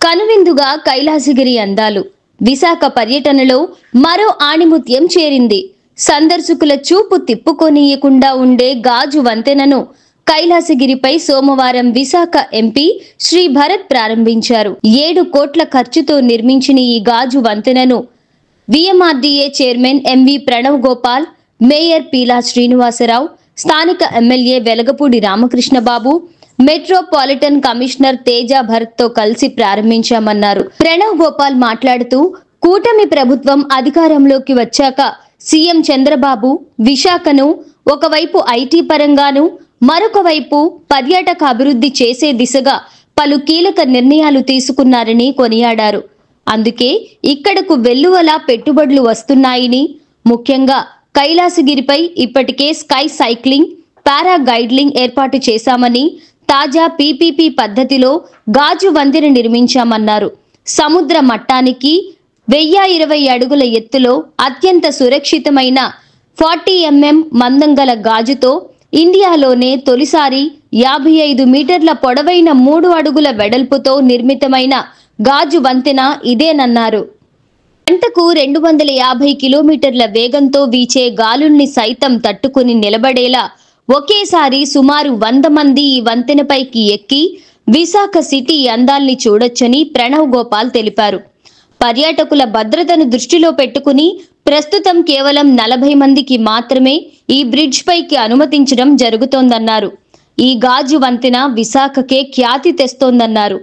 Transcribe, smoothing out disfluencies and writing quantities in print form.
కనువిందుగా కైలాసగిరి అందాలు. విశాఖ పర్యటనలో మరో ఆణిముత్యం చేరింది. సందర్శకుల చూపు తిప్పుకొనియకుండా ఉండే గాజు వంతెనను కైలాసగిరిపై సోమవారం విశాఖ ఎంపీ శ్రీ భరత్ ప్రారంభించారు. 7 కోట్ల ఖర్చుతో నిర్మించిన ఈ గాజు వంతెనను VMRDA chairman MV Pranav Gopal, mayor Peela Srinivasarao, స్థానిక MLA Velagapudi Ramakrishnababu, metropolitan commissioner Teja Bharat తో కలిసి ప్రారంభించామన్నారు. ప్రణవ్ గోపాల్ మాట్లాడుతూ, కూటమి ప్రభుత్వం అధికారంలోకి వచ్చాక సీఎం చంద్రబాబు విశాఖను ఒకవైపు ఐటీ పరంగాను, మరొక వైపు పర్యాటక అభివృద్ధి చేసే దిశగా పలు కీలక నిర్ణయాలు తీసుకున్నారని కొనియాడారు. అందుకే ఇక్కడకు వెల్లువలా పెట్టుబడులు వస్తున్నాయని, ముఖ్యంగా కైలాసగిరిపై ఇప్పటికే స్కై సైక్లింగ్, పారాగైడ్లింగ్ ఏర్పాటు చేశామని, తాజా పీపీపీ పద్ధతిలో గాజు వంతెన నిర్మించామన్నారు. సముద్ర మట్టానికి 1020 అడుగుల ఎత్తులో అత్యంత సురక్షితమైన 40 mm మందం గల గాజుతో ఇండియాలోనే తొలిసారి 55 మీటర్ల పొడవైన 3 అడుగుల వెడల్పుతో నిర్మితమైన గాజు వంతెన ఇదేనన్నారు. గంటకు 250 కిలోమీటర్ల వేగంతో వీచే గాలుల్ని సైతం తట్టుకుని నిలబడేలా ఒకేసారి సుమారు 100 మంది ఈ వంతెనపైకి ఎక్కి విశాఖ సిటీ అందాల్ని చూడొచ్చని ప్రణవ్ గోపాల్ తెలిపారు. పర్యాటకుల భద్రతను దృష్టిలో పెట్టుకుని ప్రస్తుతం కేవలం 40 మందికి మాత్రమే ఈ బ్రిడ్జ్ పైకి అనుమతించడం జరుగుతోందన్నారు. ఈ గాజు వంతెన విశాఖకే ఖ్యాతి తెస్తోందన్నారు.